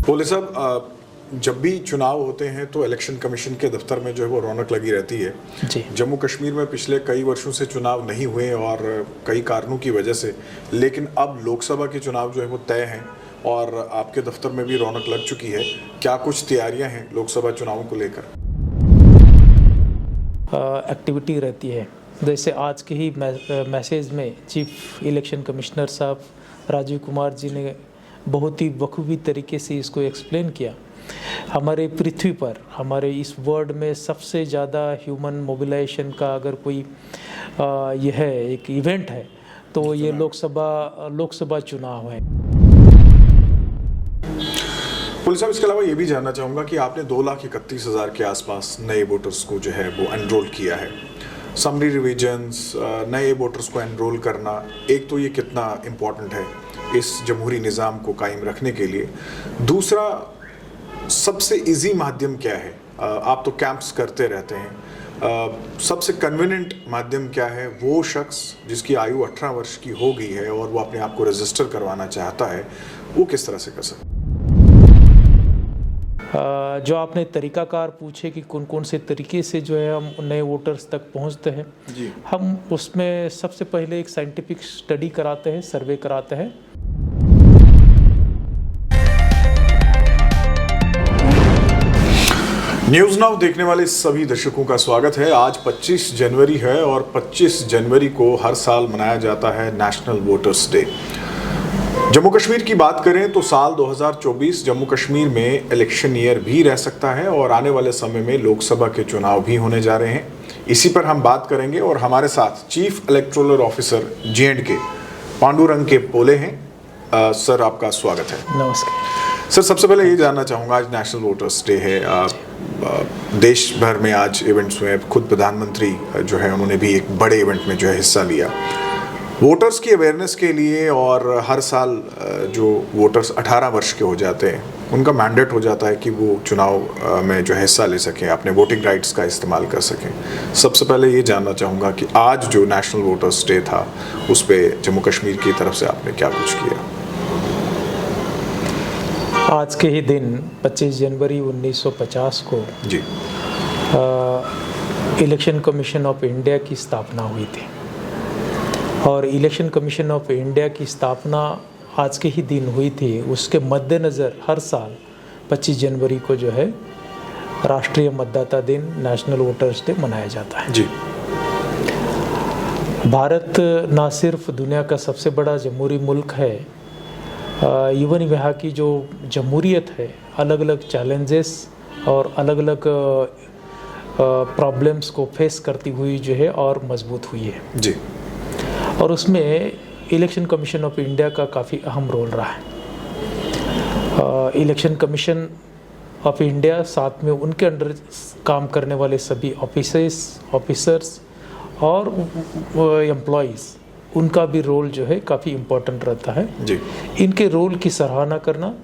बोले साहब, जब भी चुनाव होते हैं तो इलेक्शन कमीशन के दफ्तर में जो है वो रौनक लगी रहती है। जी। जम्मू कश्मीर में पिछले कई वर्षों से चुनाव नहीं हुए और कई कारणों की वजह से, लेकिन अब लोकसभा के चुनाव जो है वो तय हैं और आपके दफ्तर में भी रौनक लग चुकी है। क्या कुछ तैयारियां हैं लोकसभा चुनावों को लेकर? एक्टिविटी रहती है। जैसे आज के ही मैसेज में चीफ इलेक्शन कमिश्नर साहब राजीव कुमार जी ने बहुत ही बखूबी तरीके से इसको एक्सप्लेन किया। हमारे पृथ्वी पर, हमारे इस वर्ल्ड में सबसे ज़्यादा ह्यूमन मोबिलाइजेशन का अगर कोई यह है एक इवेंट है तो ये लोकसभा चुनाव है। पुलिस साहब, इसके अलावा ये भी जानना चाहूँगा कि आपने 2,31,000 के आसपास नए वोटर्स को जो है वो एनरोल किया है। समरी रिविजन्स, नए वोटर्स को एनरोल करना, एक तो ये कितना इम्पोर्टेंट है इस जमहूरी निज़ाम को कायम रखने के लिए। दूसरा, सबसे इजी माध्यम क्या है? आप तो कैंप्स करते रहते हैं, सबसे कन्वीनियंट माध्यम क्या है? वो शख्स जिसकी आयु 18 वर्ष की हो गई है और वो अपने आप को रजिस्टर करवाना चाहता है, वो किस तरह से कर सकता है? जो आपने तरीकाकार पूछे कि कौन कौन से तरीके से जो है हम नए वोटर्स तक पहुंचते हैं जी। हम उसमें सबसे पहले एक साइंटिफिक स्टडी कराते हैं, सर्वे कराते हैं। न्यूज़ नाउ देखने वाले सभी दर्शकों का स्वागत है। आज 25 जनवरी है और 25 जनवरी को हर साल मनाया जाता है national voters day. Jammu Kashmir की बात करें तो साल 2024 जम्मू कश्मीर में इलेक्शन ईयर भी रह सकता है और आने वाले समय में लोकसभा के चुनाव भी होने जा रहे हैं। इसी पर हम बात करेंगे और हमारे साथ chief electoral officer J&K Pandurang के पोले हैं। सर, आपका स्वागत है। नमस्कार सर, सबसे पहले ये जानना चाहूँगा, आज नेशनल वोटर्स डे है। देश भर में आज इवेंट्स हुए, खुद प्रधानमंत्री जो है उन्होंने भी एक बड़े इवेंट में जो है हिस्सा लिया वोटर्स की अवेयरनेस के लिए। और हर साल जो वोटर्स 18 वर्ष के हो जाते हैं उनका मैंडेट हो जाता है कि वो चुनाव में जो हिस्सा ले सकें, अपने वोटिंग राइट्स का इस्तेमाल कर सकें। सबसे पहले ये जानना चाहूँगा कि आज जो नेशनल वोटर्स डे था उस पर जम्मू कश्मीर की तरफ से आपने क्या कुछ किया? आज के ही दिन 25 जनवरी 1950 को जी इलेक्शन कमीशन ऑफ इंडिया की स्थापना हुई थी और इलेक्शन कमीशन ऑफ इंडिया की स्थापना आज के ही दिन हुई थी। उसके मद्देनज़र हर साल 25 जनवरी को जो है राष्ट्रीय मतदाता दिन, नेशनल वोटर्स डे मनाया जाता है। जी। भारत ना सिर्फ दुनिया का सबसे बड़ा जमहूरी मुल्क है, इवन यहाँ की जो जमहूरियत है अलग अलग चैलेंजेस और अलग अलग प्रॉब्लम्स को फेस करती हुई जो है और मजबूत हुई है। जी। और उसमें इलेक्शन कमीशन ऑफ इंडिया का काफ़ी अहम रोल रहा है। इलेक्शन कमीशन ऑफ इंडिया, साथ में उनके अंडर काम करने वाले सभी ऑफिसर्स और एम्प्लॉयज़, उनका भी रोल जो है काफ़ी इम्पोर्टेंट रहता है। जी। इनके रोल की सराहना करना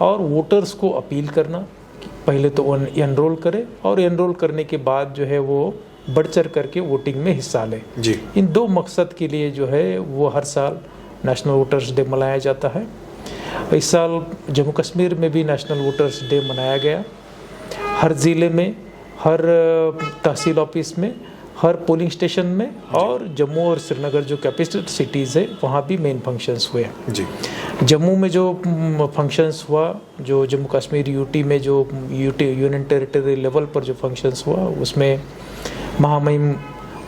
और वोटर्स को अपील करना कि पहले तो एनरोल करें और एनरोल करने के बाद जो है वो बढ़ चढ़ करके वोटिंग में हिस्सा लें। जी। इन दो मकसद के लिए जो है वो हर साल नेशनल वोटर्स डे मनाया जाता है। इस साल जम्मू कश्मीर में भी नेशनल वोटर्स डे मनाया गया। हर ज़िले में, हर तहसील ऑफिस में, हर पोलिंग स्टेशन में और जम्मू और श्रीनगर जो कैपिटल सिटीज़ है वहाँ भी मेन फंक्शंस हुए। जी। जम्मू में जो फंक्शंस हुआ, जो जम्मू कश्मीर यूटी में जो यूनियन टेरिटरी लेवल पर जो फंक्शंस हुआ, उसमें महामहिम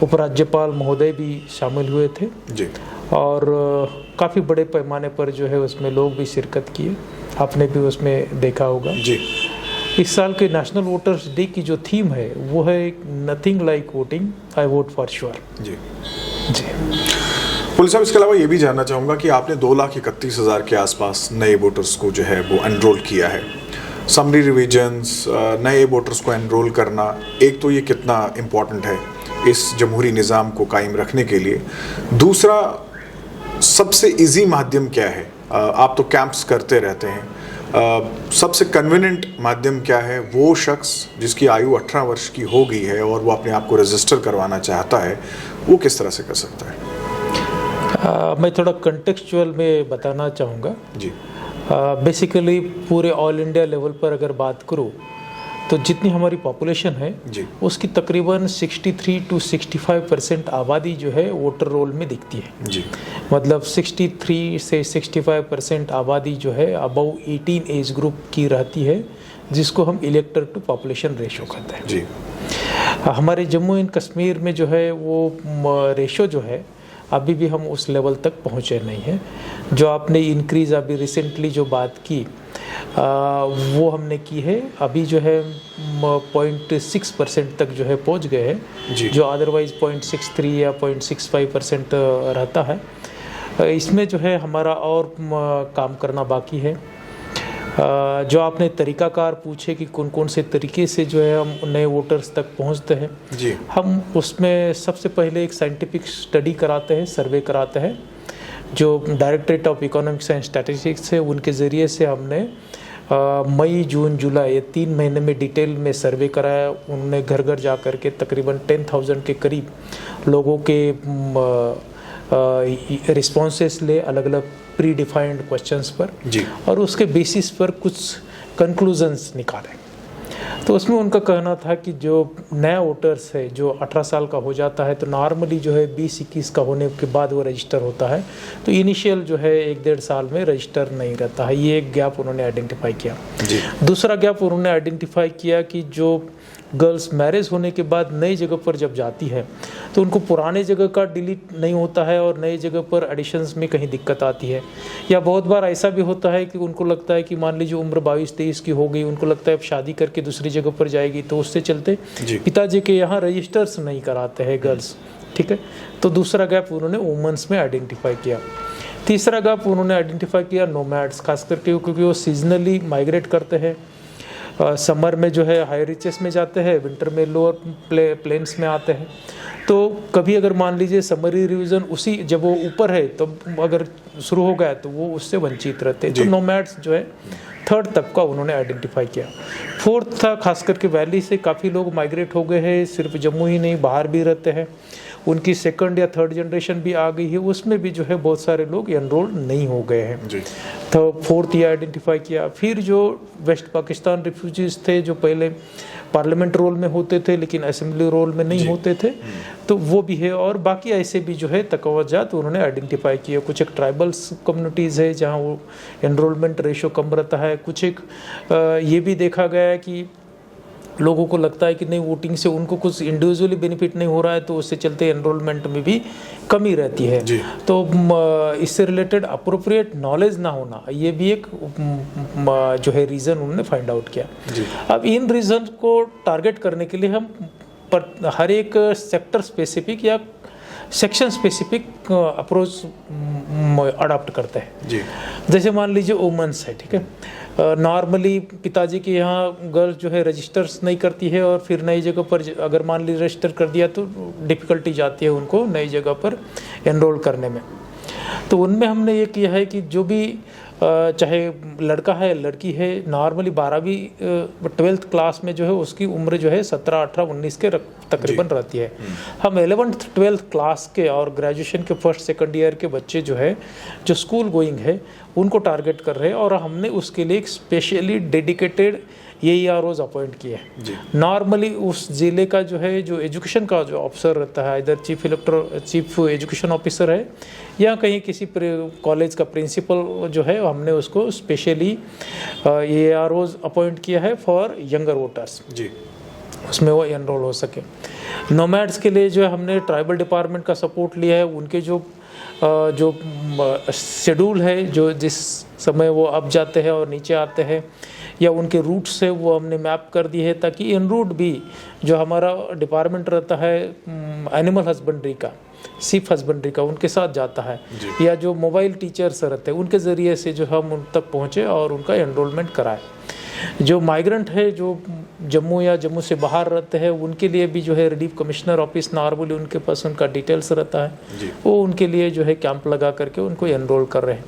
उपराज्यपाल महोदय भी शामिल हुए थे। जी। और काफ़ी बड़े पैमाने पर जो है उसमें लोग भी शिरकत किए, आपने भी उसमें देखा होगा। जी। इस साल के नेशनल वोटर्स डे की जो थीम है वो है nothing like voting, I vote for sure. जी। जी। पुलिस साहब, इसके अलावा ये भी जानना चाहूँगा कि आपने 2,31,000 के आसपास नए वोटर्स को जो है वो एनरोल किया है। समरी रिविजन्स, नए वोटर्स को एनरोल करना, एक तो ये कितना इम्पोर्टेंट है इस जमहूरी निज़ाम को कायम रखने के लिए। दूसरा, सबसे इजी माध्यम क्या है? आप तो कैंप्स करते रहते हैं, सबसे कन्वीनियंट माध्यम क्या है? वो शख्स जिसकी आयु 18 वर्ष की हो गई है और वो अपने आप को रजिस्टर करवाना चाहता है, वो किस तरह से कर सकता है? मैं थोड़ा कंटेक्चुअल में बताना चाहूँगा। जी। बेसिकली पूरे ऑल इंडिया लेवल पर अगर बात करूँ तो जितनी हमारी पॉपुलेशन है जी उसकी तकरीबन 63 to 65% आबादी जो है वोटर रोल में दिखती है। जी मतलब 63 से 65% आबादी जो है अबव 18 एज ग्रुप की रहती है, जिसको हम इलेक्टर टू पॉपुलेशन रेशो कहते हैं। जी हमारे जम्मू एंड कश्मीर में जो है वो रेशो जो है अभी भी हम उस लेवल तक पहुँचे नहीं हैं। जो आपने इंक्रीज़ अभी रिसेंटली जो बात की वो हमने की है, अभी जो है 0.6% तक जो है पहुँच गए हैं, जो अदरवाइज़ 0.63 या 0.65% रहता है। इसमें जो है हमारा और काम करना बाकी है। जो आपने तरीक़ाकार पूछे कि कौन कौन से तरीके से जो है हम नए वोटर्स तक पहुंचते हैं जी, हम उसमें सबसे पहले एक साइंटिफिक स्टडी कराते हैं, सर्वे कराते हैं। जो directorate of economics and statistics है उनके ज़रिए से हमने मई जून जुलाई ये 3 महीने में डिटेल में सर्वे कराया। उन्होंने घर घर जा कर के तकरीबन 10,000 के करीब लोगों के रिस्पॉन्सेस ले अलग अलग प्री डिफाइंड क्वेश्चंस पर जी, और उसके बेसिस पर कुछ कंक्लूजन्स निकाले। तो उसमें उनका कहना था कि जो नया वोटर्स है जो 18 साल का हो जाता है तो नॉर्मली जो है 20-21 का होने के बाद वो रजिस्टर होता है, तो इनिशियल जो है 1-1.5 साल में रजिस्टर नहीं रहता है। ये एक गैप उन्होंने आइडेंटिफाई किया। दूसरा गैप उन्होंने आइडेंटिफाई किया कि जो गर्ल्स मैरिज होने के बाद नई जगह पर जब जाती है तो उनको पुराने जगह का डिलीट नहीं होता है और नई जगह पर एडिशंस में कहीं दिक्कत आती है। या बहुत बार ऐसा भी होता है कि उनको लगता है कि मान लीजिए उम्र 22-23 की हो गई, उनको लगता है अब शादी करके दूसरी जगह पर जाएगी, तो उससे चलते पिताजी के यहाँ रजिस्टर्स नहीं कराते हैं गर्ल्स। ठीक है, तो दूसरा गैप उन्होंने वुमेन्स में आइडेंटिफाई किया। तीसरा गैप उन्होंने आइडेंटिफाई किया नोमैड्स, खास करके क्योंकि वो सीजनली माइग्रेट करते हैं। समर में जो है हाई रिचेस में जाते हैं, विंटर में लोअर प्लेन्स में आते हैं। तो कभी अगर मान लीजिए समरी रिवीजन उसी जब वो ऊपर है तो अगर शुरू हो गया तो वो उससे वंचित रहते हैं। तो नोमैड्स जो है थर्ड तबका उन्होंने आइडेंटिफाई किया। फोर्थ था खास करके वैली से काफ़ी लोग माइग्रेट हो गए हैं, सिर्फ जम्मू ही नहीं बाहर भी रहते हैं, उनकी सेकंड या थर्ड जनरेशन भी आ गई है, उसमें भी जो है बहुत सारे लोग एनरोल नहीं हो गए हैं। तो फोर्थ ये आइडेंटिफाई किया। फिर जो वेस्ट पाकिस्तान रिफ्यूजीज थे जो पहले पार्लियामेंट रोल में होते थे लेकिन असेंबली रोल में नहीं होते थे, तो वो भी है। और बाकी ऐसे भी जो है तकव्वुजात उन्होंने आइडेंटिफाई किए। कुछ एक ट्राइबल्स कम्युनिटीज़ है जहाँ वो एनरोलमेंट रेशो कम रहता है। कुछ एक ये भी देखा गया है कि लोगों को लगता है कि नहीं वोटिंग से उनको कुछ इंडिविजुअली बेनिफिट नहीं हो रहा है, तो उससे चलते एनरोलमेंट में भी कमी रहती है। तो इससे रिलेटेड अप्रोप्रिएट नॉलेज ना होना, ये भी एक जो है रीज़न उन्होंने फाइंड आउट किया। अब इन रीज़न को टारगेट करने के लिए हम हर एक सेक्टर स्पेसिफिक या सेक्शन स्पेसिफिक अप्रोच अडॉप्ट करते हैं। जैसे मान लीजिए वुमेन्स है, ठीक है, नॉर्मली पिताजी के यहाँ गर्ल्स जो है रजिस्टर्स नहीं करती है और फिर नई जगह पर अगर मान लीजिए रजिस्टर कर दिया तो डिफ़िकल्टी जाती है उनको नई जगह पर एनरोल करने में। तो उनमें हमने ये किया है कि जो भी चाहे लड़का है लड़की है, नॉर्मली 12वीं 12th क्लास में जो है उसकी उम्र जो है 17, 18, 19 के तकरीबन रहती है। हम 11th 12th क्लास के और ग्रेजुएशन के फर्स्ट सेकंड ईयर के बच्चे जो है जो स्कूल गोइंग है उनको टारगेट कर रहे हैं और हमने उसके लिए एक स्पेशली डेडिकेटेड AEROs अपॉइंट किए हैं। नॉर्मली उस ज़िले का जो है जो एजुकेशन का जो ऑफिसर रहता है, इधर चीफ एजुकेशन ऑफिसर है या कहीं किसी कॉलेज का प्रिंसिपल जो है, हमने उसको स्पेशली AEROs अपॉइंट किया है फॉर यंगर वोटर्स जी, उसमें वो एनरोल हो सके। नोमैड्स के लिए जो है हमने ट्राइबल डिपार्टमेंट का सपोर्ट लिया है। उनके जो शेड्यूल है, जो जिस समय वो अप जाते हैं और नीचे आते हैं या उनके रूट्स है वो हमने मैप कर दी है, ताकि इन रूट भी जो हमारा डिपार्टमेंट रहता है एनिमल हस्बेंड्री का, सीप हस्बेंड्री का, उनके साथ जाता है, या जो मोबाइल टीचर्स रहते हैं उनके ज़रिए से जो हम उन तक पहुँचे और उनका एनरोलमेंट कराए। जो माइग्रेंट है जो जम्मू या जम्मू से बाहर रहते हैं उनके लिए भी जो है रिलीफ कमिश्नर ऑफिस नॉर्मली उनके पास उनका डिटेल्स रहता है, वो उनके लिए जो है कैंप लगा करके उनको एनरोल कर रहे हैं।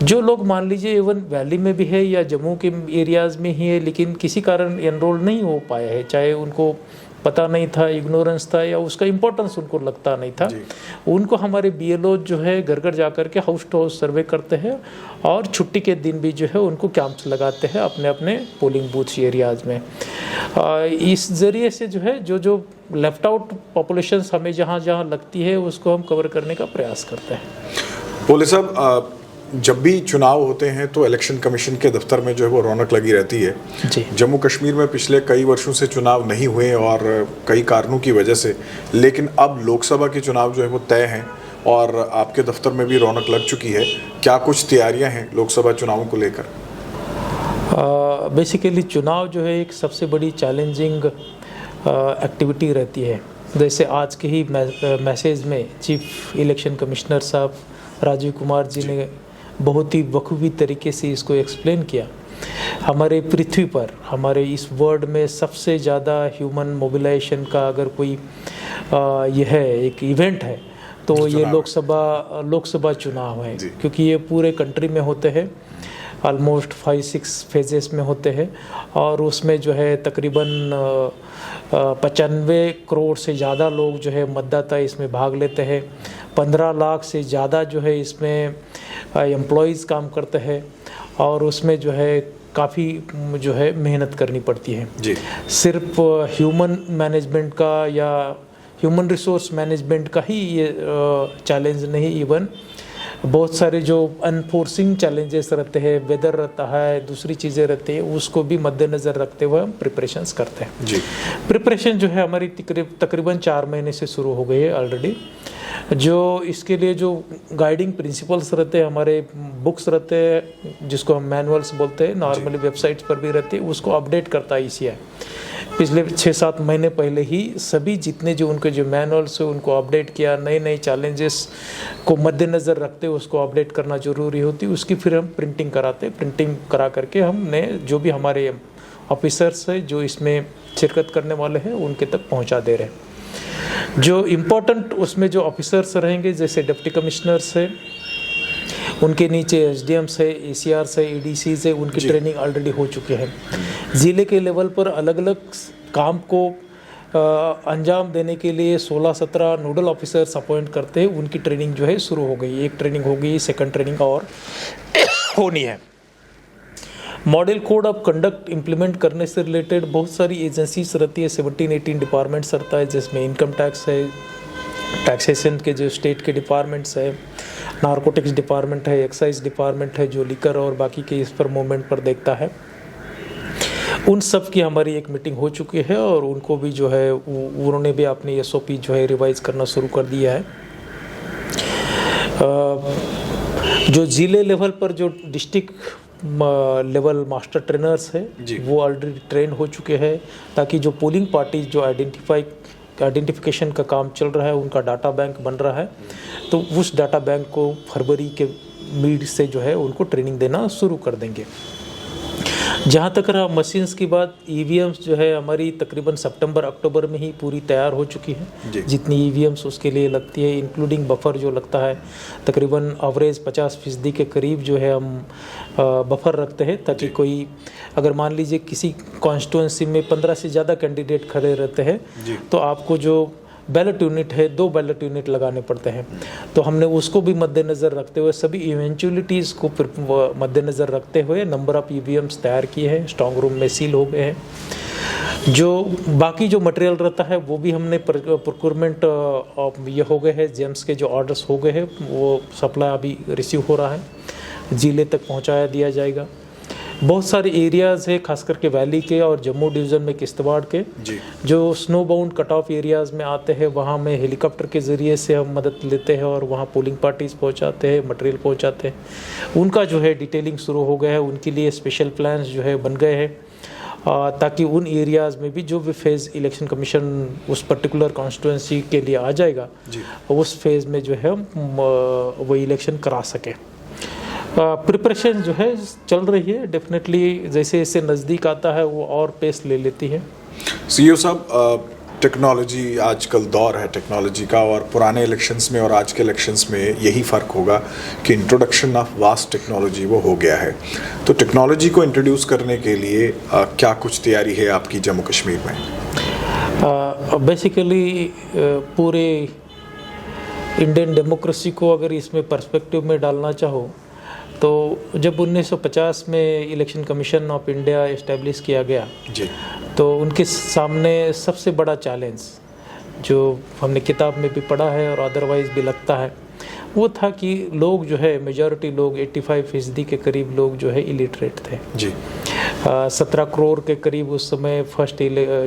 जो लोग मान लीजिए इवन वैली में भी है या जम्मू के एरियाज़ में ही है लेकिन किसी कारण एनरोल नहीं हो पाए हैं, चाहे उनको पता नहीं था, इग्नोरेंस था, या उसका इम्पोर्टेंस उनको लगता नहीं था। उनको हमारे BLO जो है घर घर जा कर के हाउस टू हाउस सर्वे करते हैं और छुट्टी के दिन भी जो है उनको कैंप्स लगाते हैं अपने अपने पोलिंग बूथ एरियाज़ में। इस ज़रिए से जो है जो लेफ्ट आउट पॉपुलेशंस हमें जहाँ जहाँ लगती है उसको हम कवर करने का प्रयास करते हैं। बोले साहब, जब भी चुनाव होते हैं तो इलेक्शन कमीशन के दफ्तर में जो है वो रौनक लगी रहती है जी। जम्मू कश्मीर में पिछले कई वर्षों से चुनाव नहीं हुए और कई कारणों की वजह से, लेकिन अब लोकसभा के चुनाव जो है वो तय हैं और आपके दफ्तर में भी रौनक लग चुकी है। क्या कुछ तैयारियां हैं लोकसभा चुनावों को लेकर? बेसिकली चुनाव जो है एक सबसे बड़ी चैलेंजिंग एक्टिविटी रहती है। जैसे आज के ही मैसेज में चीफ इलेक्शन कमिश्नर साहब राजीव कुमार जी ने बहुत ही बखूबी तरीके से इसको एक्सप्लेन किया। हमारे पृथ्वी पर, हमारे इस वर्ल्ड में सबसे ज़्यादा ह्यूमन मोबिलाइजेशन का अगर कोई यह है एक इवेंट है तो ये लोकसभा चुनाव है, क्योंकि ये पूरे कंट्री में होते हैं, ऑलमोस्ट 5-6 फेजेस में होते हैं और उसमें जो है तकरीबन 95 करोड़ से ज़्यादा लोग जो है मतदाता इसमें भाग लेते हैं। 15 लाख से ज़्यादा जो है इसमें एम्प्लॉयज़ काम करते हैं और उसमें जो है काफ़ी जो है मेहनत करनी पड़ती है जी। सिर्फ ह्यूमन मैनेजमेंट का या ह्यूमन रिसोर्स मैनेजमेंट का ही ये चैलेंज नहीं, इवन बहुत सारे जो अनफोर्सिंग चैलेंजेस रहते हैं, वेदर रहता है, दूसरी चीज़ें रहती है, उसको भी मद्देनज़र रखते हुए हम प्रिपरेशंस करते हैं जी। प्रिपरेशन जो है हमारी तकरीबन 4 महीने से शुरू हो गई है ऑलरेडी। जो इसके लिए जो गाइडिंग प्रिंसिपल्स रहते हैं, हमारे बुक्स रहते हैं जिसको हम मैनुअल्स बोलते हैं, नॉर्मली वेबसाइट्स पर भी रहती है, उसको अपडेट करता है ECI। पिछले 6-7 महीने पहले ही सभी जितने जो उनके जो मैनुअल्स है उनको अपडेट किया। नए चैलेंजेस को मद्देनज़र रखते हुए उसको अपडेट करना ज़रूरी होती है। उसकी फिर हम प्रिंटिंग कराते, प्रिंटिंग करा करके हमने जो भी हमारे ऑफिसर्स है जो इसमें शिरकत करने वाले हैं उनके तक पहुंचा दे रहे हैं। जो इम्पोर्टेंट उसमें जो ऑफिसर्स रहेंगे जैसे डिप्टी कमिश्नर्स है, उनके नीचे SDMs है, ACRs है, ADCs है, उनकी ट्रेनिंग ऑलरेडी हो चुकी है। ज़िले के लेवल पर अलग अलग काम को अंजाम देने के लिए 16-17 नोडल ऑफिसर्स अपॉइंट करते हैं, उनकी ट्रेनिंग जो है शुरू हो गई। एक ट्रेनिंग हो गई, सेकंड ट्रेनिंग और होनी है। Model code of conduct implement करने से रिलेटेड बहुत सारी एजेंसीज रहती है, 17-18 डिपार्टमेंट्स रहता है, जिसमें इनकम टैक्स है, टैक्सेशन के जो स्टेट के डिपार्टमेंट्स है, नारकोटिक्स डिपार्टमेंट है, एक्साइज डिपार्टमेंट है जो लिकर और बाकी के इस पर मूवमेंट पर देखता है। उन सब की हमारी एक मीटिंग हो चुकी है और उनको भी जो है उन्होंने भी अपनी SOP जो है रिवाइज करना शुरू कर दिया है। जो ज़िले लेवल पर जो डिस्ट्रिक्ट लेवल मास्टर ट्रेनर्स है वो ऑलरेडी ट्रेन हो चुके हैं, ताकि जो पोलिंग पार्टी जो आइडेंटिफिकेशन का काम चल रहा है उनका डाटा बैंक बन रहा है, तो उस डाटा बैंक को फरवरी के मिड से जो है उनको ट्रेनिंग देना शुरू कर देंगे। जहाँ तक रहा मशीन्स की बात, EVMs जो है हमारी तकरीबन सितंबर-अक्टूबर में ही पूरी तैयार हो चुकी है। जितनी EVMs उसके लिए लगती है, इंक्लूडिंग बफर जो लगता है, तकरीबन एवरेज 50% के करीब जो है हम बफर रखते हैं, ताकि कोई अगर मान लीजिए किसी कॉन्स्टिट्यूंसी में 15 से ज़्यादा कैंडिडेट खड़े रहते हैं तो आपको जो बैलेट यूनिट है 2 बैलेट यूनिट लगाने पड़ते हैं। तो हमने उसको भी मद्देनज़र रखते हुए, सभी इवेंचुअलिटीज़ को मद्देनज़र रखते हुए नंबर ऑफ़ EVMs तैयार किए हैं, स्ट्रॉन्ग रूम में सील हो गए हैं। जो बाकी जो मटेरियल रहता है वो भी हमने प्रोक्योरमेंट ये हो गए हैं, जेम्स के जो ऑर्डर्स हो गए हैं वो सप्लाई अभी रिसीव हो रहा है, ज़िले तक पहुँचाया दिया जाएगा। बहुत सारे एरियाज़ है खास करके वैली के और जम्मू डिवीज़न में किश्तवाड़ के जो snow bound cut off areas में आते हैं, वहाँ में हेलीकॉप्टर के ज़रिए से हम मदद लेते हैं और वहाँ पोलिंग पार्टीज़ पहुँचाते हैं, मटेरियल पहुँचाते हैं। उनका जो है डिटेलिंग शुरू हो गया है, उनके लिए स्पेशल प्लान्स जो है बन गए हैं, ताकि उन एरियाज़ में भी जो भी फेज़ इलेक्शन कमीशन उस पर्टिकुलर कॉन्स्टिट्यूंसी के लिए आ जाएगा उस फेज़ में जो है वो इलेक्शन करा सके। प्रिपरेशन जो है चल रही है, डेफिनेटली जैसे जैसे नज़दीक आता है वो और पेस ले लेती है। CEO साहब, टेक्नोलॉजी आजकल दौर है टेक्नोलॉजी का, और पुराने इलेक्शंस में और आज के इलेक्शंस में यही फ़र्क होगा कि इंट्रोडक्शन ऑफ वास्ट टेक्नोलॉजी वो हो गया है। तो टेक्नोलॉजी को इंट्रोड्यूस करने के लिए क्या कुछ तैयारी है आपकी जम्मू कश्मीर में? बेसिकली पूरे इंडियन डेमोक्रेसी को अगर इसमें पर्सपेक्टिव में डालना चाहो तो जब 1950 में election commission of India establish किया गया जी तो उनके सामने सबसे बड़ा चैलेंज जो हमने किताब में भी पढ़ा है और अदरवाइज़ भी लगता है वो था कि लोग जो है मेजॉरिटी लोग 85% के करीब लोग जो है इलिटरेट थे जी 17 करोड़ के करीब उस समय फर्स्ट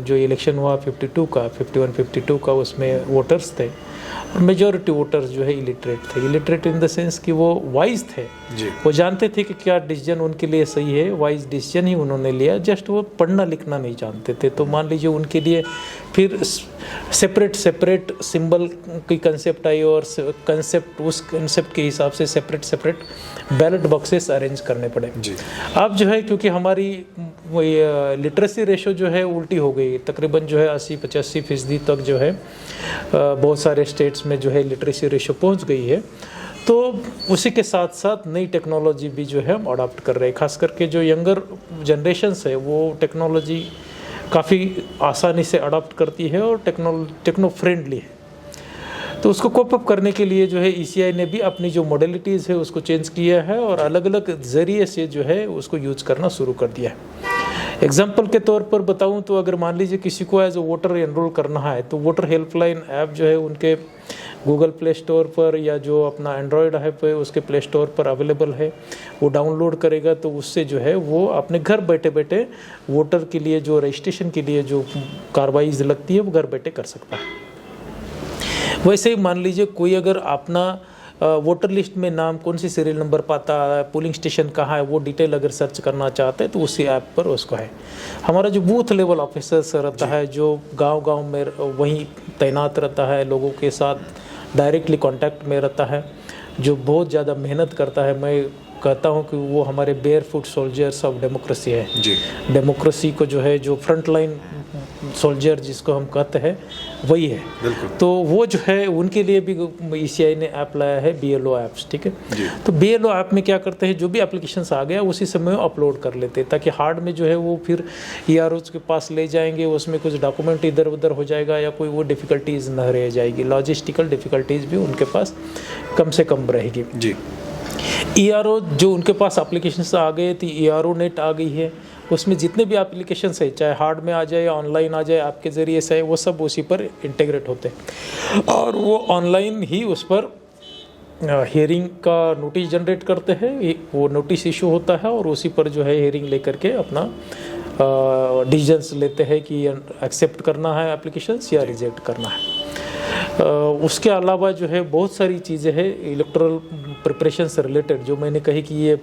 जो इलेक्शन हुआ 51-52 का उसमें वोटर्स थे और मेजॉरिटी वोटर्स जो है इलिटरेट थे। इलिटरेट इन द सेंस कि वो वाइज थे जी वो जानते थे कि क्या डिसीजन उनके लिए सही है, वाइज डिसीजन ही उन्होंने लिया, जस्ट वो पढ़ना लिखना नहीं जानते थे। तो मान लीजिए उनके लिए फिर सेपरेट सिंबल की कंसेप्ट आई और उस कंसेप्ट के हिसाब से सेपरेट बैलेट बॉक्सेस अरेंज करने पड़े जी। अब जो है क्योंकि हमारी लिटरेसी रेशो जो है उल्टी हो गई, तकरीबन जो है 80-85% तक जो है बहुत सारे स्टेट्स में जो है लिटरेसी रेशो पहुंच गई है। तो उसी के साथ साथ नई टेक्नोलॉजी भी जो है हम अडॉप्ट कर रहे हैं, खास करके जो यंगर जनरेशन्स है वो टेक्नोलॉजी काफ़ी आसानी से अडॉप्ट करती है और टेक्नो फ्रेंडली है। तो उसको कोप अप करने के लिए जो है ECI ने भी अपनी जो मॉडलिटीज़ है उसको चेंज किया है और अलग अलग ज़रिए से जो है उसको यूज़ करना शुरू कर दिया है। एग्जाम्पल के तौर पर बताऊं तो अगर मान लीजिए किसी को एज ए वोटर एनरोल करना है तो वोटर हेल्पलाइन ऐप जो है उनके गूगल प्ले स्टोर पर या जो अपना एंड्रॉयड ऐप है उसके प्ले स्टोर पर अवेलेबल है, वो डाउनलोड करेगा तो उससे जो है वो अपने घर बैठे बैठे वोटर के लिए जो रजिस्ट्रेशन के लिए जो कार्रवाई लगती है वो घर बैठे कर सकता है। वैसे ही मान लीजिए कोई अगर अपना वोटर लिस्ट में नाम कौन सी सीरियल नंबर पाता है, पोलिंग स्टेशन कहाँ है, वो डिटेल अगर सर्च करना चाहते हैं तो उसी ऐप पर उसको है। हमारा जो बूथ लेवल ऑफिसर्स रहता है जो गांव-गांव में वहीं तैनात रहता है, लोगों के साथ डायरेक्टली कांटेक्ट में रहता है, जो बहुत ज़्यादा मेहनत करता है। मैं कहता हूँ कि वो हमारे bear foot soldiers of democracy है जी। डेमोक्रेसी को जो है जो फ्रंट लाइन सोल्जर जिसको हम कहते हैं वही है। बिल्कुल। तो वो जो है उनके लिए भी ECI ने ऐप लाया है BLO ऐप्स, ठीक है जी। तो BLO ऐप में क्या करते हैं, जो भी एप्लीकेशंस आ गया उसी समय अपलोड कर लेते हैं ताकि हार्ड में जो है वो फिर EROs के पास ले जाएंगे, उसमें कुछ डॉक्यूमेंट इधर उधर हो जाएगा या कोई वो डिफ़िकल्टीज़ न रह जाएगी, लॉजिस्टिकल डिफ़िकल्टीज़ भी उनके पास कम से कम रहेगी। जी। ERO जो उनके पास एप्लीकेशंस आ गए थी, ERO नेट आ गई है, उसमें जितने भी एप्लीकेशंस है चाहे हार्ड में आ जाए या ऑनलाइन आ जाए आपके ज़रिए से वो सब उसी पर इंटीग्रेट होते हैं और वो ऑनलाइन ही उस पर हियरिंग का नोटिस जनरेट करते हैं, वो नोटिस इशू होता है और उसी पर जो है हियरिंग लेकर के अपना डिसीजंस लेते हैं कि एक्सेप्ट करना है एप्लीकेशंस या रिजेक्ट करना है। उसके अलावा जो है बहुत सारी चीज़ें हैं इलेक्टोरल प्रिपरेशन से रिलेटेड, जो मैंने कही कि ये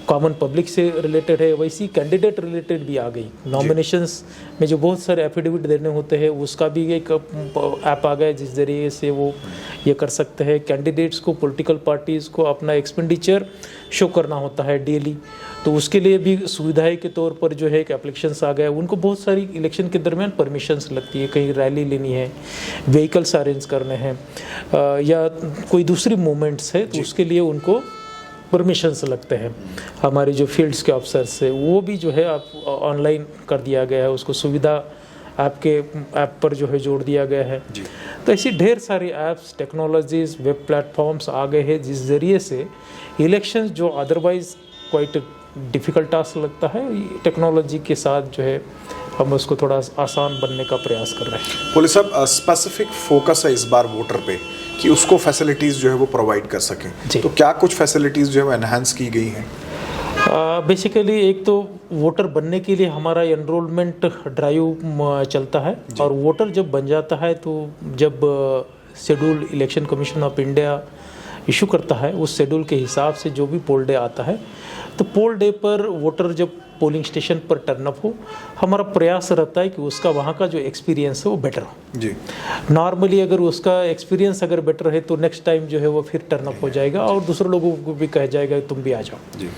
कॉमन पब्लिक से रिलेटेड है, वैसी कैंडिडेट रिलेटेड भी आ गई। नॉमिनेशंस में जो बहुत सारे एफिडेविट देने होते हैं उसका भी एक ऐप आ गया जिस जरिए से वो ये कर सकते हैं। कैंडिडेट्स को पॉलिटिकल पार्टीज़ को अपना एक्सपेंडिचर शो करना होता है डेली, तो उसके लिए भी सुविधाएं के तौर पर जो है एक एप्लीकेशंस आ गया। उनको बहुत सारी इलेक्शन के दरमियान परमिशंस लगती है, कहीं रैली लेनी है, व्हीकल्स अरेंज करने हैं या कोई दूसरी मूवमेंट्स है तो उसके लिए उनको परमिशंस लगते हैं। हमारे जो फील्ड्स के अफसर्स है वो भी जो है आप ऑनलाइन कर दिया गया है, उसको सुविधा आपके ऐप पर जो है जोड़ दिया गया है जी। तो ऐसी ढेर सारी ऐप्स, टेक्नोलॉजीज़, वेब प्लेटफॉर्म्स आ गए हैं जिस ज़रिए से इलेक्शंस जो अदरवाइज़ क्वाइट डिफ़िकल्ट टास्क लगता है, टेक्नोलॉजी के साथ जो है हम उसको थोड़ा आसान बनने का प्रयास कर रहे हैं। पुलिस साहब स्पेसिफिक फोकस है इस बार वोटर पे कि उसको फैसिलिटीज़ जो है वो प्रोवाइड कर सकें, तो क्या कुछ फैसिलिटीज़ जो है वो एनहांस की गई हैं? बेसिकली एक तो वोटर बनने के लिए हमारा एनरोलमेंट ड्राइव चलता है और वोटर जब बन जाता है तो जब schedule election commission of India issue करता है उस शेड्यूल के हिसाब से जो भी पोल डे आता है तो पोल डे पर वोटर जब पोलिंग स्टेशन पर टर्न अप हो, हमारा प्रयास रहता है कि उसका वहाँ का जो एक्सपीरियंस है वो बेटर हो जी। नॉर्मली अगर उसका एक्सपीरियंस अगर बेटर है तो नेक्स्ट टाइम जो है वो फिर टर्न अप हो जाएगा और दूसरे लोगों को भी कह जाएगा तुम भी आ जाओ जी।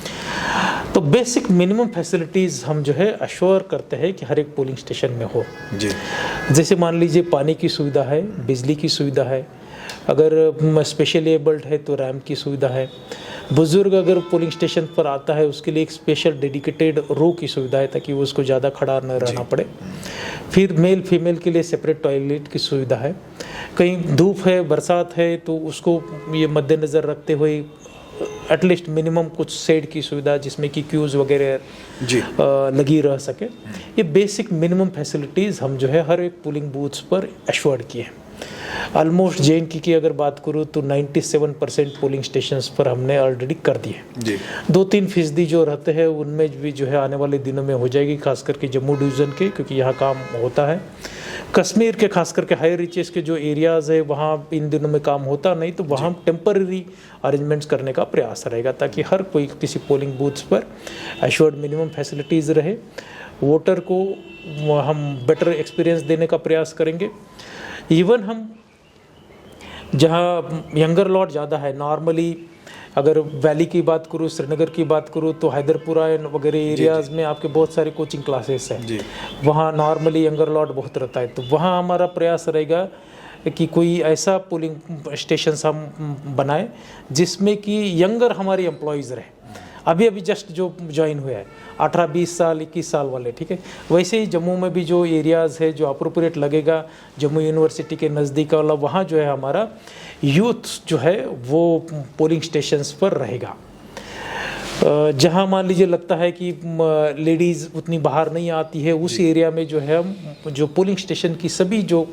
तो बेसिक मिनिमम फैसिलिटीज़ हम जो है अश्योर करते हैं कि हर एक पोलिंग स्टेशन में हो जी। जैसे मान लीजिए पानी की सुविधा है, बिजली की सुविधा है, अगर स्पेशली एबल्ड है तो रैम्प की सुविधा है, बुज़ुर्ग अगर पोलिंग स्टेशन पर आता है उसके लिए एक स्पेशल डेडिकेटेड रो की सुविधा है ताकि वो उसको ज़्यादा खड़ा न रहना पड़े। फिर मेल फीमेल के लिए सेपरेट टॉयलेट की सुविधा है। कहीं धूप है, बरसात है तो उसको ये मद्देनज़र रखते हुए एटलीस्ट मिनिमम कुछ शेड की सुविधा जिसमें कि क्यूज़ वगैरह जी लगी रह सके। ये बेसिक मिनिमम फैसिलिटीज़ हम जो है हर एक पोलिंग बूथ्स पर एश्योर्ड किए हैं। ऑलमोस्ट JNK की अगर बात करूँ तो 97% पोलिंग स्टेशंस पर हमने ऑलरेडी कर दिए। जी 2-3% जो रहते हैं उनमें भी जो है आने वाले दिनों में हो जाएगी, खास करके जम्मू डिवीज़न के, क्योंकि यहाँ काम होता है। कश्मीर के खास करके हाई रिचेस के जो एरियाज़ है वहाँ इन दिनों में काम होता नहीं, तो वहाँ टेम्पररी अरेंजमेंट्स करने का प्रयास रहेगा ताकि हर कोई किसी पोलिंग बूथ्स पर एश्योर्ड मिनिमम फैसिलिटीज़ रहे। वोटर को हम बेटर एक्सपीरियंस देने का प्रयास करेंगे। इवन हम जहाँ यंगर लॉट ज़्यादा है, नॉर्मली अगर वैली की बात करूँ, श्रीनगर की बात करूँ तो हैदरपुरा वगैरह एरियाज़ में आपके बहुत सारे कोचिंग क्लासेस हैं, वहाँ नॉर्मली यंगर लॉट बहुत रहता है। तो वहाँ हमारा प्रयास रहेगा कि कोई ऐसा पोलिंग स्टेशन हम बनाए जिसमें कि यंगर हमारे एम्प्लॉयज़ रहे, अभी जस्ट जो ज्वाइन हुआ है 18-20 साल 21 साल वाले, ठीक है। वैसे ही जम्मू में भी जो एरियाज़ है जो अप्रोप्रिएट लगेगा जम्मू यूनिवर्सिटी के नज़दीक वाला, वहाँ जो है हमारा यूथ जो है वो पोलिंग स्टेशंस पर रहेगा। जहाँ मान लीजिए लगता है कि लेडीज़ उतनी बाहर नहीं आती है, उस एरिया में जो है हम जो पोलिंग स्टेशन की सभी जो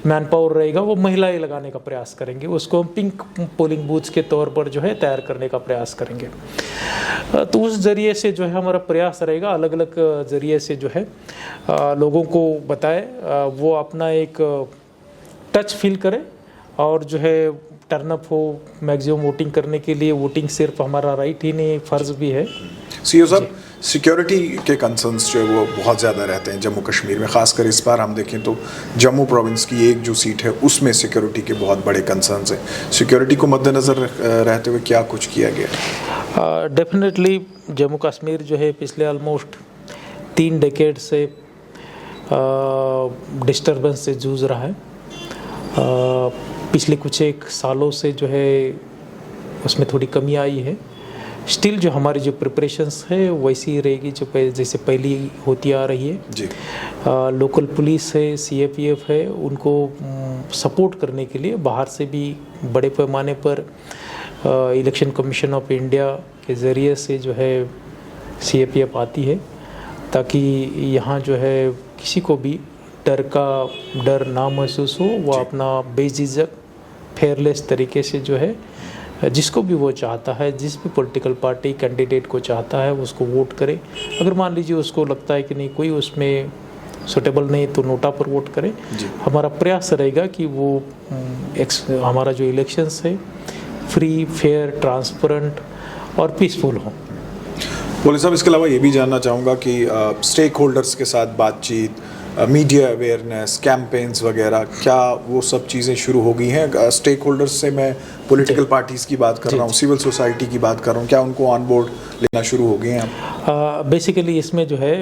मैन पावर रहेगा वो महिलाएं लगाने का प्रयास करेंगे। उसको हम पिंक पोलिंग बूथ्स के तौर पर जो है तैयार करने का प्रयास करेंगे। तो उस ज़रिए से जो है हमारा प्रयास रहेगा, अलग अलग ज़रिए से जो है लोगों को बताए, वो अपना एक टच फील करें और जो है टर्न अप हो मैक्सिमम वोटिंग करने के लिए। वोटिंग सिर्फ हमारा राइट ही नहीं, फ़र्ज़ भी है। सीओ साहब, सिक्योरिटी के कंसर्न्स जो है वो बहुत ज़्यादा रहते हैं जम्मू कश्मीर में, ख़ासकर इस बार हम देखें तो जम्मू प्रोविंस की एक जो सीट है उसमें सिक्योरिटी के बहुत बड़े कंसर्न्स हैं। सिक्योरिटी को मद्देनज़र रहते हुए क्या कुछ किया गया? डेफिनेटली जम्मू कश्मीर जो है पिछले ऑलमोस्ट 3 डेकेड से डिस्टर्बेंस से जूझ रहा है। पिछले कुछ एक सालों से जो है उसमें थोड़ी कमी आई है। स्टिल जो हमारी जो प्रिपरेशंस है वैसी ही रहेगी जो जैसे पहली होती आ रही है जी। लोकल पुलिस है, CAPF है, उनको सपोर्ट करने के लिए बाहर से भी बड़े पैमाने पर इलेक्शन कमीशन ऑफ इंडिया के ज़रिए से जो है CAPF आती है ताकि यहाँ जो है किसी को भी डर ना महसूस हो, वो अपना बेझिझक फेयरलेस तरीके से जो है जिसको भी वो चाहता है, जिस भी पॉलिटिकल पार्टी कैंडिडेट को चाहता है उसको वोट करे। अगर मान लीजिए उसको लगता है कि नहीं कोई उसमें सुटेबल नहीं तो नोटा पर वोट करे। हमारा प्रयास रहेगा कि वो हमारा जो इलेक्शंस है फ्री, फेयर, ट्रांसपेरेंट और पीसफुल हो। बोले साहब, इसके अलावा ये भी जानना चाहूँगा कि स्टेक होल्डर्स के साथ बातचीत, मीडिया अवेयरनेस, कैंपेन्स वगैरह, क्या वो सब चीज़ें शुरू हो गई हैं? स्टेक होल्डर्स से मैं पॉलिटिकल पार्टीज़ की बात कर रहा हूँ, सिविल सोसाइटी की बात कर रहा हूँ, क्या उनको ऑन बोर्ड लेना शुरू हो गए हैं? बेसिकली इसमें जो है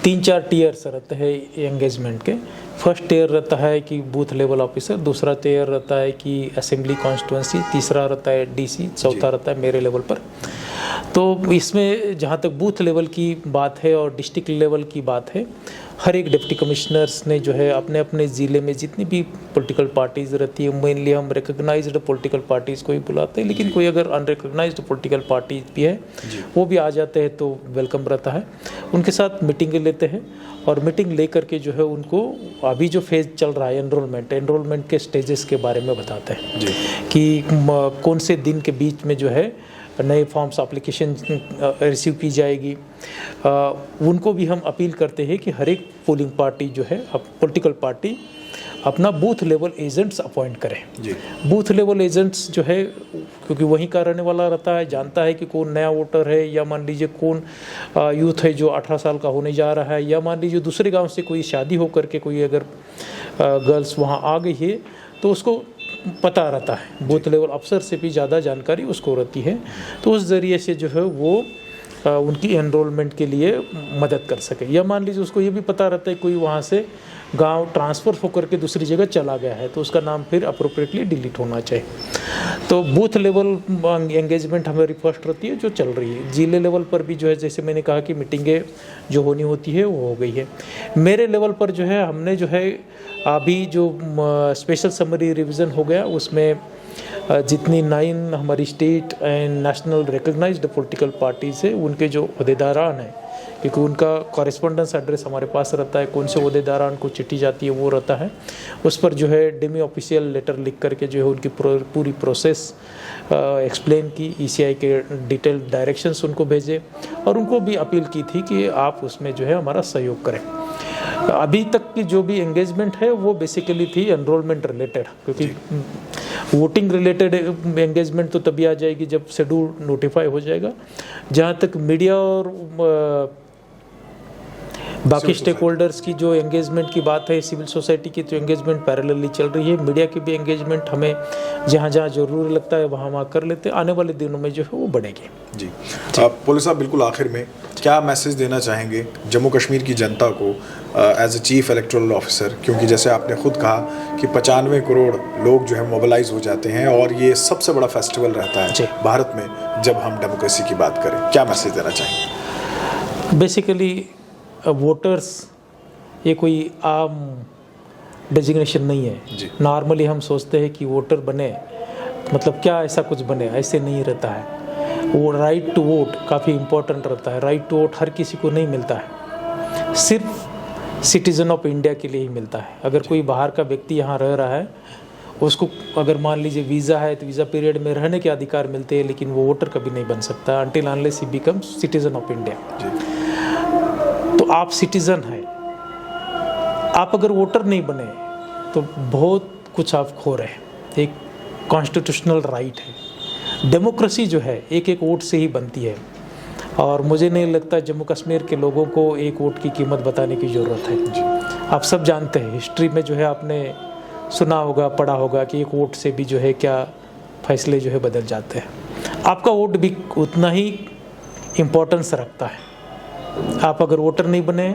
3-4 टीयर्स रहते हैं एंगेजमेंट के। फर्स्ट टीयर रहता है कि बूथ लेवल ऑफिसर, दूसरा टीयर रहता है कि असेंबली कॉन्स्टिट्यूंसी, तीसरा रहता है DC, चौथा रहता है मेरे लेवल पर। तो इसमें जहाँ तक बूथ लेवल की बात है और डिस्ट्रिक्ट लेवल की बात है, हर एक डिप्टी कमिश्नर्स ने जो है अपने अपने ज़िले में जितनी भी पॉलिटिकल पार्टीज़ रहती है, मेनली हम रिकग्नाइज्ड पॉलिटिकल पार्टीज़ को ही बुलाते हैं, लेकिन कोई अगर अनरिकग्नाइज्ड पॉलिटिकल पार्टी भी है वो भी आ जाते हैं तो वेलकम रहता है। उनके साथ मीटिंगें लेते हैं और मीटिंग ले करके जो है उनको अभी जो फेज़ चल रहा है एनरोलमेंट के स्टेजेस के बारे में बताते हैं कि कौन से दिन के बीच में जो है नए फॉर्म्स एप्लीकेशन रिसीव की जाएगी। उनको भी हम अपील करते हैं कि हर एक पोलिंग पार्टी जो है पॉलिटिकल पार्टी अपना बूथ लेवल एजेंट्स अपॉइंट करें। बूथ लेवल एजेंट्स जो है क्योंकि वहीं का रहने वाला रहता है, जानता है कि कौन नया वोटर है, या मान लीजिए कौन यूथ है जो 18 साल का होने जा रहा है, या मान लीजिए दूसरे गांव से कोई शादी हो करके कोई अगर गर्ल्स वहां आ गई है तो उसको पता रहता है, बूथ लेवल अफसर से भी ज़्यादा जानकारी उसको रहती है। तो उस ज़रिए से जो है वो उनकी एनरोलमेंट के लिए मदद कर सके। या मान लीजिए उसको ये भी पता रहता है कोई वहाँ से गांव ट्रांसफ़र होकर के दूसरी जगह चला गया है तो उसका नाम फिर अप्रोप्रिएटली डिलीट होना चाहिए। तो बूथ लेवल एंगेजमेंट हमारी फर्स्ट रहती है जो चल रही है। जिले लेवल पर भी जो है जैसे मैंने कहा कि मीटिंगें जो होनी होती है वो हो गई है। मेरे लेवल पर जो है हमने जो है अभी जो स्पेशल समरी रिवीजन हो गया उसमें जितनी 9 हमारी state and national recognized political parties है उनके जो अहदेदारान हैं, क्योंकि उनका कॉरेस्पॉन्डेंस एड्रेस हमारे पास रहता है, कौन से अहदेदारान को चिट्ठी जाती है वो रहता है, उस पर जो है डेमी ऑफिशियल लेटर लिख करके जो है उनकी पूरी प्रोसेस एक्सप्लेन की, ईसीआई के डिटेल डायरेक्शंस उनको भेजे और उनको भी अपील की थी कि आप उसमें जो है हमारा सहयोग करें। अभी तक की जो भी एंगेजमेंट है वो बेसिकली थी एनरोलमेंट रिलेटेड, क्योंकि वोटिंग रिलेटेड एंगेजमेंट तो तभी आ जाएगी जब शेड्यूल नोटिफाई हो जाएगा। जहाँ तक मीडिया और बाकी स्टेक होल्डर्स की जो एंगेजमेंट की बात है, सिविल सोसाइटी की तो एंगेजमेंट पैरेलली चल रही है, मीडिया की भी एंगेजमेंट हमें जहाँ जहाँ ज़रूरी लगता है वहाँ कर लेते हैं। आने वाले दिनों में जो है वो बढ़ेगी। जी पुलिस साहब, बिल्कुल आखिर में क्या मैसेज देना चाहेंगे जम्मू कश्मीर की जनता को as a chief electoral officer, क्योंकि जैसे आपने खुद कहा कि 95 करोड़ लोग जो है मोबिलाइज हो जाते हैं और ये सबसे बड़ा फेस्टिवल रहता है भारत में जब हम डेमोक्रेसी की बात करें, क्या मैसेज देना चाहेंगे? बेसिकली वोटर्स ये कोई आम डेजिग्नेशन नहीं है। नॉर्मली हम सोचते हैं कि वोटर बने मतलब क्या ऐसा कुछ बने, ऐसे नहीं रहता है। वो राइट टू वोट काफ़ी इम्पोर्टेंट रहता है। राइट टू वोट हर किसी को नहीं मिलता है, सिर्फ सिटीज़न ऑफ इंडिया के लिए ही मिलता है। अगर कोई बाहर का व्यक्ति यहाँ रह रहा है, उसको अगर मान लीजिए वीज़ा है तो वीज़ा पीरियड में रहने के अधिकार मिलते हैं, लेकिन वो वोटर कभी नहीं बन सकता until unless he becomes citizen of India. तो आप सिटीज़न हैं, आप अगर वोटर नहीं बने तो बहुत कुछ आप खो रहे हैं। एक कॉन्स्टिट्यूशनल राइट है। डेमोक्रेसी जो है एक एक वोट से ही बनती है और मुझे नहीं लगता जम्मू कश्मीर के लोगों को एक वोट की कीमत बताने की ज़रूरत है। आप सब जानते हैं, हिस्ट्री में जो है आपने सुना होगा, पढ़ा होगा कि एक वोट से भी जो है क्या फैसले जो है बदल जाते हैं। आपका वोट भी उतना ही इम्पोर्टेंस रखता है। आप अगर वोटर नहीं बने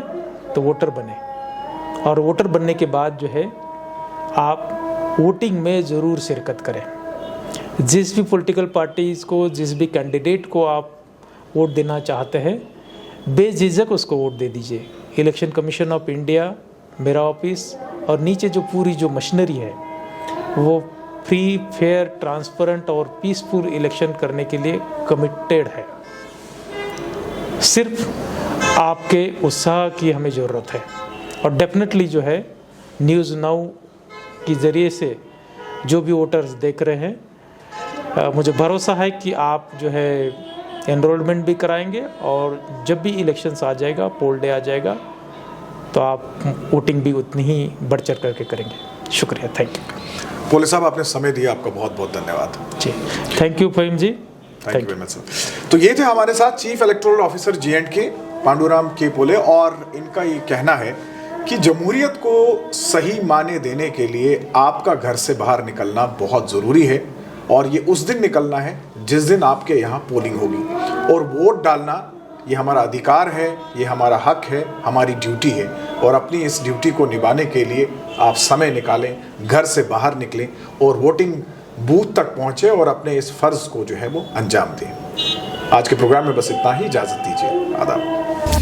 तो वोटर बने, और वोटर बनने के बाद जो है आप वोटिंग में ज़रूर शिरकत करें। जिस भी पॉलिटिकल पार्टीज़ को, जिस भी कैंडिडेट को आप वोट देना चाहते हैं, बेझिझक उसको वोट दे दीजिए। इलेक्शन कमीशन ऑफ इंडिया, मेरा ऑफिस और नीचे जो पूरी जो मशीनरी है वो फ्री, फेयर, ट्रांसपेरेंट और पीसफुल इलेक्शन करने के लिए कमिटेड है। सिर्फ आपके उत्साह की हमें ज़रूरत है और डेफिनेटली जो है न्यूज़ नाउ के ज़रिए से जो भी वोटर्स देख रहे हैं, मुझे भरोसा है कि आप जो है एनरोलमेंट भी कराएंगे और जब भी इलेक्शंस आ जाएगा, पोल डे आ जाएगा, तो आप वोटिंग भी उतनी ही बढ़ चढ़ करके करेंगे। शुक्रिया, थैंक यू। पुलिस साहब, आपने समय दिया, आपका बहुत बहुत धन्यवाद। जी, thank you Faheem ji, thank you very much sir. तो ये थे हमारे साथ chief electoral officer J&K Panduram के पोले, और इनका ये कहना है कि जमहूरियत को सही माने देने के लिए आपका घर से बाहर निकलना बहुत ज़रूरी है, और ये उस दिन निकलना है जिस दिन आपके यहाँ पोलिंग होगी, और वोट डालना ये हमारा अधिकार है, ये हमारा हक है, हमारी ड्यूटी है, और अपनी इस ड्यूटी को निभाने के लिए आप समय निकालें, घर से बाहर निकलें और वोटिंग बूथ तक पहुँचे और अपने इस फ़र्ज़ को जो है वो अंजाम दें। आज के प्रोग्राम में बस इतना ही, इजाज़त दीजिए, आदाब।